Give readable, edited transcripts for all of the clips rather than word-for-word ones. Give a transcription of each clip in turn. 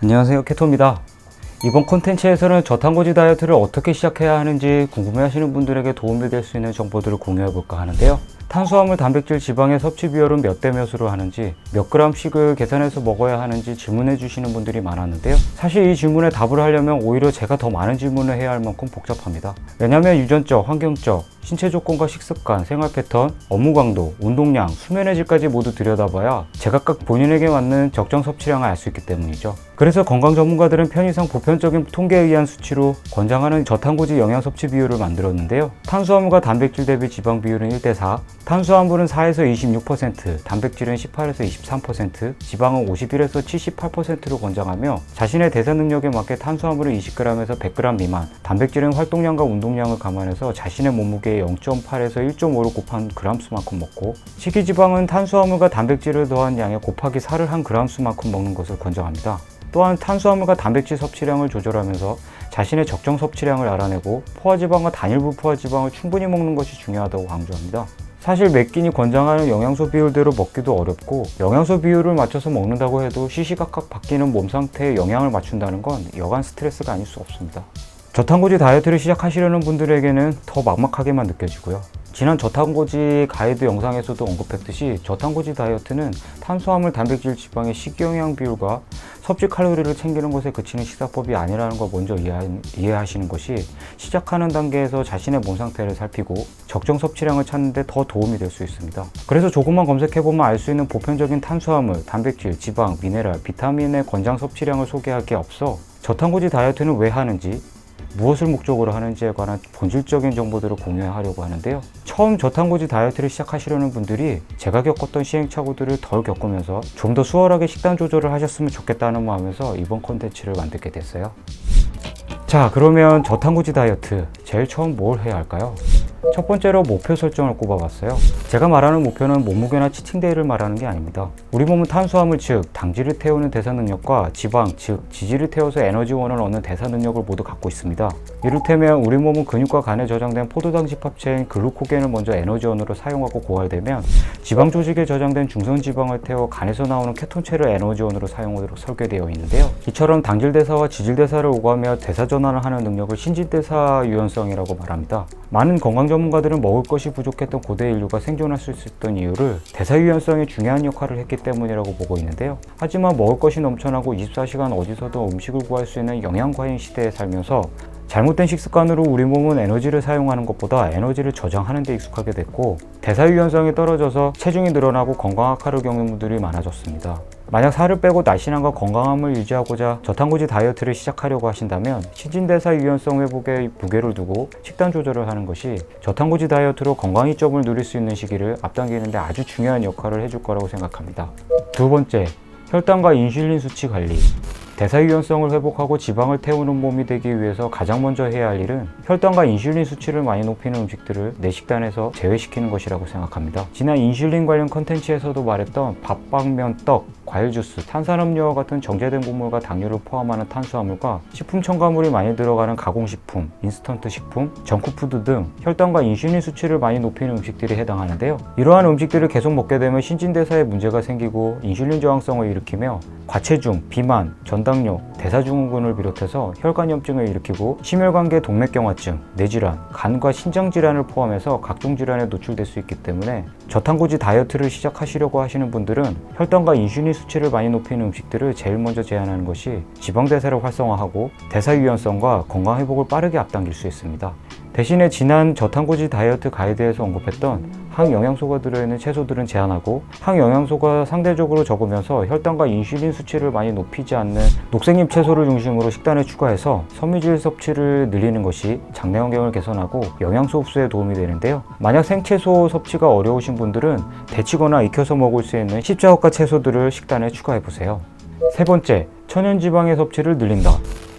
안녕하세요, 케토입니다. 이번 콘텐츠에서는 저탄고지 다이어트를 어떻게 시작해야 하는지 궁금해하시는 분들에게 도움이 될 수 있는 정보들을 공유해볼까 하는데요. 탄수화물, 단백질, 지방의 섭취 비율은 몇 대 몇으로 하는지, 몇 g씩을 계산해서 먹어야 하는지 질문해 주시는 분들이 많았는데요. 사실 이 질문에 답을 하려면 오히려 제가 더 많은 질문을 해야 할 만큼 복잡합니다. 왜냐하면 유전적, 환경적, 신체 조건과 식습관, 생활 패턴, 업무 강도, 운동량, 수면의 질까지 모두 들여다봐야 제각각 본인에게 맞는 적정 섭취량을 알 수 있기 때문이죠. 그래서 건강 전문가들은 편의상 보편적인 통계에 의한 수치로 권장하는 저탄고지 영양 섭취 비율을 만들었는데요. 탄수화물과 단백질 대비 지방 비율은 1대4, 탄수화물은 4에서 26%, 단백질은 18에서 23%, 지방은 51에서 78%로 권장하며 자신의 대사 능력에 맞게 탄수화물은 20g에서 100g 미만, 단백질은 활동량과 운동량을 감안해서 자신의 몸무게의 0.8에서 1.5를 곱한 g수만큼 먹고, 식이지방은 탄수화물과 단백질을 더한 양에 곱하기 4를 한 g수만큼 먹는 것을 권장합니다. 또한 탄수화물과 단백질 섭취량을 조절하면서 자신의 적정 섭취량을 알아내고 포화지방과 단일부 포화지방을 충분히 먹는 것이 중요하다고 강조합니다. 사실 매 끼니 권장하는 영양소 비율대로 먹기도 어렵고, 영양소 비율을 맞춰서 먹는다고 해도 시시각각 바뀌는 몸 상태에 영향을 맞춘다는 건 여간 스트레스가 아닐 수 없습니다. 저탄고지 다이어트를 시작하시려는 분들에게는 더 막막하게만 느껴지고요. 지난 저탄고지 가이드 영상에서도 언급했듯이 저탄고지 다이어트는 탄수화물, 단백질, 지방의 식이영양 비율과 섭취 칼로리를 챙기는 것에 그치는 식사법이 아니라는 걸 먼저 이해하시는 것이 시작하는 단계에서 자신의 몸 상태를 살피고 적정 섭취량을 찾는 데 더 도움이 될 수 있습니다. 그래서 조금만 검색해보면 알 수 있는 보편적인 탄수화물, 단백질, 지방, 미네랄, 비타민의 권장 섭취량을 소개할 게 없어 저탄고지 다이어트는 왜 하는지, 무엇을 목적으로 하는지에 관한 본질적인 정보들을 공유하려고 하는데요. 처음 저탄고지 다이어트를 시작하시려는 분들이 제가 겪었던 시행착오들을 덜 겪으면서 좀 더 수월하게 식단 조절을 하셨으면 좋겠다는 마음에서 이번 콘텐츠를 만들게 됐어요. 자, 그러면 저탄고지 다이어트 제일 처음 뭘 해야 할까요? 첫 번째로 목표 설정을 꼽아봤어요. 제가 말하는 목표는 몸무게나 치팅데이를 말하는 게 아닙니다. 우리 몸은 탄수화물 즉 당질을 태우는 대사 능력과 지방 즉 지질을 태워서 에너지원을 얻는 대사 능력을 모두 갖고 있습니다. 이를테면 우리 몸은 근육과 간에 저장된 포도당 집합체인 글루코겐을 먼저 에너지원으로 사용하고 고갈되면 지방 조직에 저장된 중성지방을 태워 간에서 나오는 케톤체를 에너지원으로 사용하도록 설계되어 있는데요. 이처럼 당질 대사와 지질 대사를 오가며 대사 전환을 하는 능력을 신진대사 유연성이라고 말합니다. 많은 건강 전문가들은 먹을 것이 부족했던 고대 인류가 생존할 수 있었던 이유를 대사 유연성이 중요한 역할을 했기 때문이라고 보고 있는데요. 하지만 먹을 것이 넘쳐나고 24시간 어디서도 음식을 구할 수 있는 영양과잉 시대에 살면서 잘못된 식습관으로 우리 몸은 에너지를 사용하는 것보다 에너지를 저장하는 데 익숙하게 됐고, 대사 유연성이 떨어져서 체중이 늘어나고 건강 악화를 겪는 분들이 많아졌습니다. 만약 살을 빼고 날씬함과 건강함을 유지하고자 저탄고지 다이어트를 시작하려고 하신다면 신진대사 유연성 회복에 무게를 두고 식단 조절을 하는 것이 저탄고지 다이어트로 건강 이점을 누릴 수 있는 시기를 앞당기는 데 아주 중요한 역할을 해줄 거라고 생각합니다. 두 번째, 혈당과 인슐린 수치 관리. 대사 유연성을 회복하고 지방을 태우는 몸이 되기 위해서 가장 먼저 해야 할 일은 혈당과 인슐린 수치를 많이 높이는 음식들을 내 식단에서 제외시키는 것이라고 생각합니다. 지난 인슐린 관련 컨텐츠에서도 말했던 밥, 빵면, 떡, 과일 주스, 탄산음료와 같은 정제된 곡물과 당류를 포함하는 탄수화물과 식품 첨가물이 많이 들어가는 가공식품, 인스턴트 식품, 정크푸드 등 혈당과 인슐린 수치를 많이 높이는 음식들이 해당하는데요. 이러한 음식들을 계속 먹게 되면 신진대사에 문제가 생기고 인슐린 저항성을 일으키며 과체중, 비만, 전당뇨, 대사증후군을 비롯해서 혈관염증을 일으키고 심혈관계 동맥경화증, 뇌질환, 간과 신장질환을 포함해서 각종 질환에 노출될 수 있기 때문에 저탄고지 다이어트를 시작하시려고 하시는 분들은 혈당과 인슐린 수치를 많이 높이는 음식들을 제일 먼저 제한하는 것이 지방대사를 활성화하고 대사 유연성과 건강 회복을 빠르게 앞당길 수 있습니다. 대신에 지난 저탄고지 다이어트 가이드에서 언급했던 항영양소가 들어있는 채소들은 제한하고, 항영양소가 상대적으로 적으면서 혈당과 인슐린 수치를 많이 높이지 않는 녹색잎 채소를 중심으로 식단에 추가해서 섬유질 섭취를 늘리는 것이 장내 환경을 개선하고 영양소 흡수에 도움이 되는데요. 만약 생채소 섭취가 어려우신 분들은 데치거나 익혀서 먹을 수 있는 십자헛과 채소들을 식단에 추가해보세요. 세 번째, 천연지방의 섭취를 늘린다.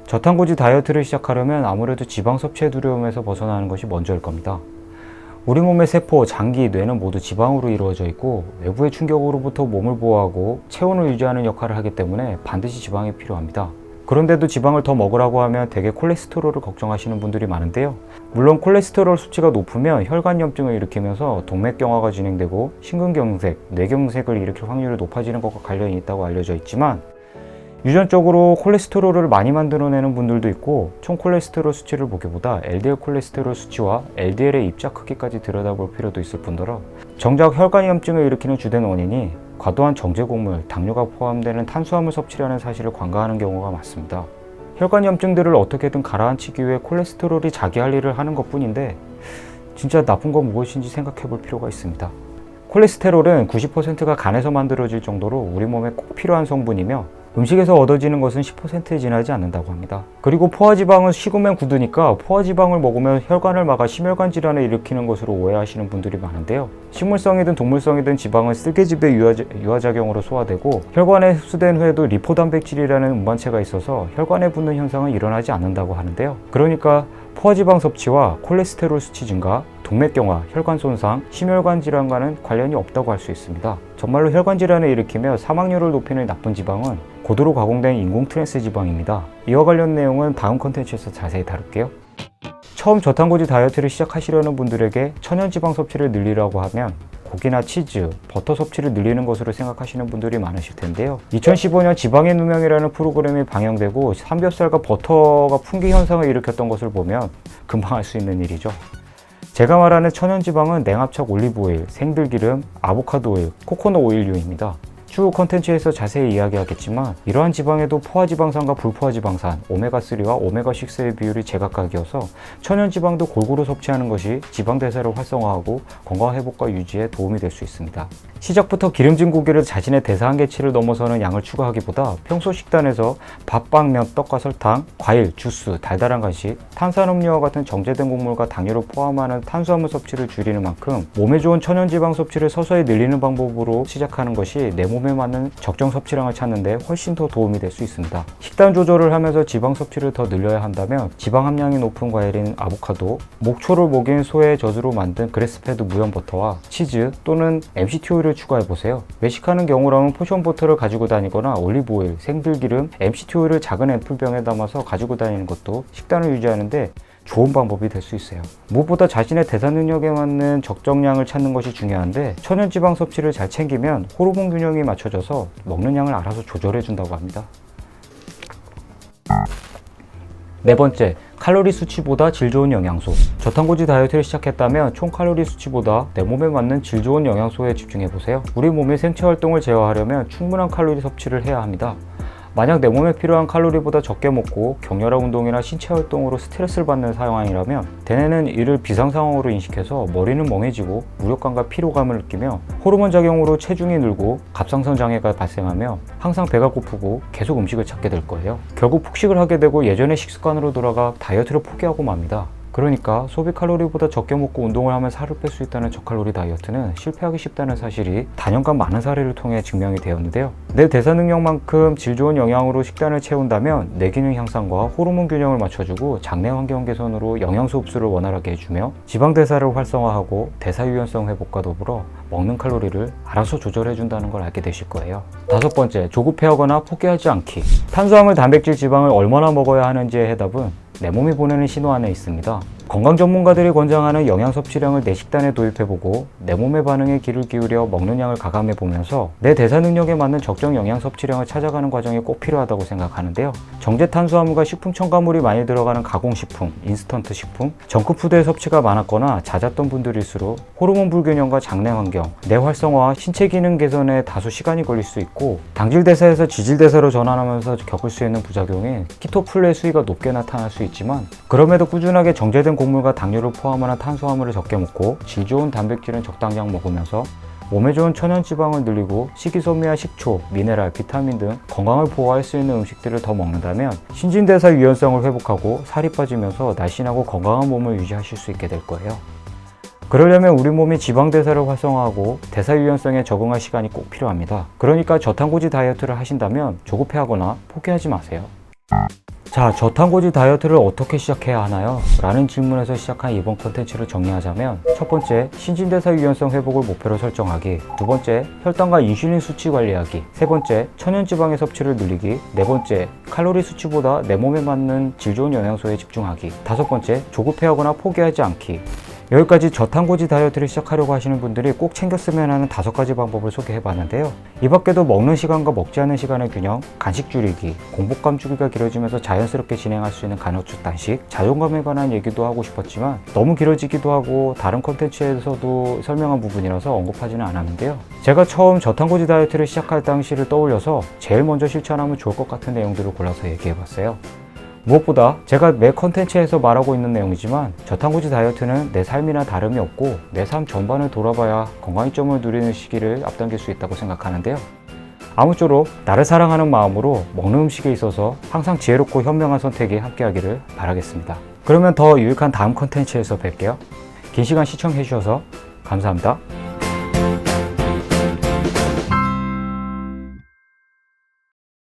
저탄고지 다이어트를 시작하려면 아무래도 지방 섭취의 두려움에서 벗어나는 것이 먼저일 겁니다. 우리 몸의 세포, 장기, 뇌는 모두 지방으로 이루어져 있고 외부의 충격으로부터 몸을 보호하고 체온을 유지하는 역할을 하기 때문에 반드시 지방이 필요합니다. 그런데도 지방을 더 먹으라고 하면 대개 콜레스테롤을 걱정하시는 분들이 많은데요. 물론 콜레스테롤 수치가 높으면 혈관염증을 일으키면서 동맥경화가 진행되고 심근경색, 뇌경색을 일으킬 확률이 높아지는 것과 관련이 있다고 알려져 있지만, 유전적으로 콜레스테롤을 많이 만들어내는 분들도 있고, 총 콜레스테롤 수치를 보기보다 LDL 콜레스테롤 수치와 LDL의 입자 크기까지 들여다볼 필요도 있을 뿐더러, 정작 혈관염증을 일으키는 주된 원인이 과도한 정제곡물, 당류가 포함되는 탄수화물 섭취라는 사실을 관가하는 경우가 많습니다. 혈관염증들을 어떻게든 가라앉히기 위해 콜레스테롤이 자기 할 일을 하는 것뿐인데, 진짜 나쁜 건 무엇인지 생각해 볼 필요가 있습니다. 콜레스테롤은 90%가 간에서 만들어질 정도로 우리 몸에 꼭 필요한 성분이며, 음식에서 얻어지는 것은 10%에 지나지 않는다고 합니다. 그리고 포화지방은 식으면 굳으니까 포화지방을 먹으면 혈관을 막아 심혈관 질환을 일으키는 것으로 오해하시는 분들이 많은데요. 식물성이든 동물성이든 지방은 쓸개즙의 유화작용으로 소화되고, 혈관에 흡수된 후에도 리포단백질이라는 운반체가 있어서 혈관에 붙는 현상은 일어나지 않는다고 하는데요. 그러니까 포화지방 섭취와 콜레스테롤 수치 증가, 동맥경화, 혈관 손상, 심혈관 질환과는 관련이 없다고 할 수 있습니다. 정말로 혈관 질환을 일으키며 사망률을 높이는 나쁜 지방은 고도로 가공된 인공 트랜스 지방입니다. 이와 관련 내용은 다음 컨텐츠에서 자세히 다룰게요. 처음 저탄고지 다이어트를 시작하시려는 분들에게 천연지방 섭취를 늘리라고 하면 고기나 치즈, 버터 섭취를 늘리는 것으로 생각하시는 분들이 많으실 텐데요. 2015년 지방의 누명이라는 프로그램이 방영되고 삼겹살과 버터가 풍기 현상을 일으켰던 것을 보면 금방 알 수 있는 일이죠. 제가 말하는 천연지방은 냉합착 올리브오일, 생들기름, 아보카도 오일, 코코넛 오일류입니다. 추후 컨텐츠에서 자세히 이야기하겠지만, 이러한 지방에도 포화지방산과 불포화지방산, 오메가3와 오메가6의 비율이 제각각이어서 천연지방도 골고루 섭취하는 것이 지방대사를 활성화하고 건강회복과 유지에 도움이 될 수 있습니다. 시작부터 기름진 고기를 자신의 대사 한계치를 넘어서는 양을 추가하기보다 평소 식단에서 밥, 빵, 면, 떡과 설탕, 과일, 주스, 달달한 간식, 탄산음료와 같은 정제된 곡물과 당류를 포함하는 탄수화물 섭취를 줄이는 만큼 몸에 좋은 천연지방 섭취를 서서히 늘리는 방법으로 시작하는 것이 내 몸에 맞는 적정 섭취량을 찾는 데 훨씬 더 도움이 될 수 있습니다. 식단 조절을 하면서 지방 섭취를 더 늘려야 한다면 지방 함량이 높은 과일인 아보카도, 목초를 먹인 소의 젖으로 만든 그래스페드 무염버터와 치즈 또는 MCT 오일을 추가해보세요. 외식하는 경우라면 포션버터를 가지고 다니거나 올리브오일, 생들기름, MCT 오일을 작은 앰플병에 담아서 가지고 다니는 것도 식단을 유지하는데 좋은 방법이 될 수 있어요. 무엇보다 자신의 대사 능력에 맞는 적정량을 찾는 것이 중요한데, 천연지방 섭취를 잘 챙기면 호르몬 균형이 맞춰져서 먹는 양을 알아서 조절해 준다고 합니다. 네 번째, 칼로리 수치보다 질 좋은 영양소. 저탄고지 다이어트를 시작했다면 총 칼로리 수치보다 내 몸에 맞는 질 좋은 영양소에 집중해보세요. 우리 몸의 생체 활동을 제어하려면 충분한 칼로리 섭취를 해야 합니다. 만약 내 몸에 필요한 칼로리보다 적게 먹고 격렬한 운동이나 신체 활동으로 스트레스를 받는 상황이라면 대뇌는 이를 비상 상황으로 인식해서 머리는 멍해지고 무력감과 피로감을 느끼며 호르몬 작용으로 체중이 늘고 갑상선 장애가 발생하며 항상 배가 고프고 계속 음식을 찾게 될 거예요. 결국 폭식을 하게 되고 예전의 식습관으로 돌아가 다이어트를 포기하고 맙니다. 그러니까 소비 칼로리보다 적게 먹고 운동을 하면 살을 뺄 수 있다는 저칼로리 다이어트는 실패하기 쉽다는 사실이 단연간 많은 사례를 통해 증명이 되었는데요. 내 대사 능력만큼 질 좋은 영양으로 식단을 채운다면 뇌 기능 향상과 호르몬 균형을 맞춰주고 장내 환경 개선으로 영양소 흡수를 원활하게 해주며 지방 대사를 활성화하고 대사 유연성 회복과 더불어 먹는 칼로리를 알아서 조절해준다는 걸 알게 되실 거예요. 다섯 번째, 조급해하거나 포기하지 않기. 탄수화물, 단백질, 지방을 얼마나 먹어야 하는지의 해답은 내 몸이 보내는 신호 안에 있습니다. 건강 전문가들이 권장하는 영양 섭취량을 내 식단에 도입해보고 내 몸의 반응에 귀를 기울여 먹는 양을 가감해보면서 내 대사 능력에 맞는 적정 영양 섭취량을 찾아가는 과정이 꼭 필요하다고 생각하는데요. 정제 탄수화물과 식품 첨가물이 많이 들어가는 가공식품, 인스턴트 식품, 정크푸드의 섭취가 많았거나 잦았던 분들일수록 호르몬 불균형과 장내 환경, 뇌 활성화와 신체 기능 개선에 다소 시간이 걸릴 수 있고, 당질 대사에서 지질 대사로 전환하면서 겪을 수 있는 부작용인 키토플레 수위가 높게 나타날 수 있지만, 그럼에도 꾸준하게 정제된 곡물과 당류를 포함하는 탄수화물을 적게 먹고 질 좋은 단백질은 적당량 먹으면서 몸에 좋은 천연지방을 늘리고 식이섬유와 식초, 미네랄, 비타민 등 건강을 보호할 수 있는 음식들을 더 먹는다면 신진대사 유연성을 회복하고 살이 빠지면서 날씬하고 건강한 몸을 유지하실 수 있게 될 거예요. 그러려면 우리 몸이 지방대사를 활성화하고 대사 유연성에 적응할 시간이 꼭 필요합니다. 그러니까 저탄고지 다이어트를 하신다면 조급해하거나 포기하지 마세요. 자, 저탄고지 다이어트를 어떻게 시작해야 하나요? 라는 질문에서 시작한 이번 콘텐츠를 정리하자면, 첫 번째, 신진대사 유연성 회복을 목표로 설정하기. 두 번째, 혈당과 인슐린 수치 관리하기. 세 번째, 천연지방의 섭취를 늘리기. 네 번째, 칼로리 수치보다 내 몸에 맞는 질 좋은 영양소에 집중하기. 다섯 번째, 조급해하거나 포기하지 않기. 여기까지 저탄고지 다이어트를 시작하려고 하시는 분들이 꼭 챙겼으면 하는 5가지 방법을 소개해 봤는데요. 이 밖에도 먹는 시간과 먹지 않는 시간의 균형, 간식 줄이기, 공복감 주기가 길어지면서 자연스럽게 진행할 수 있는 간헐적 단식, 자존감에 관한 얘기도 하고 싶었지만 너무 길어지기도 하고 다른 컨텐츠에서도 설명한 부분이라서 언급하지는 않았는데요. 제가 처음 저탄고지 다이어트를 시작할 당시를 떠올려서 제일 먼저 실천하면 좋을 것 같은 내용들을 골라서 얘기해 봤어요. 무엇보다 제가 매 컨텐츠에서 말하고 있는 내용이지만 저탄고지 다이어트는 내 삶이나 다름이 없고 내 삶 전반을 돌아봐야 건강이점을 누리는 시기를 앞당길 수 있다고 생각하는데요. 아무쪼록 나를 사랑하는 마음으로 먹는 음식에 있어서 항상 지혜롭고 현명한 선택이 함께하기를 바라겠습니다. 그러면 더 유익한 다음 컨텐츠에서 뵐게요. 긴 시간 시청해 주셔서 감사합니다.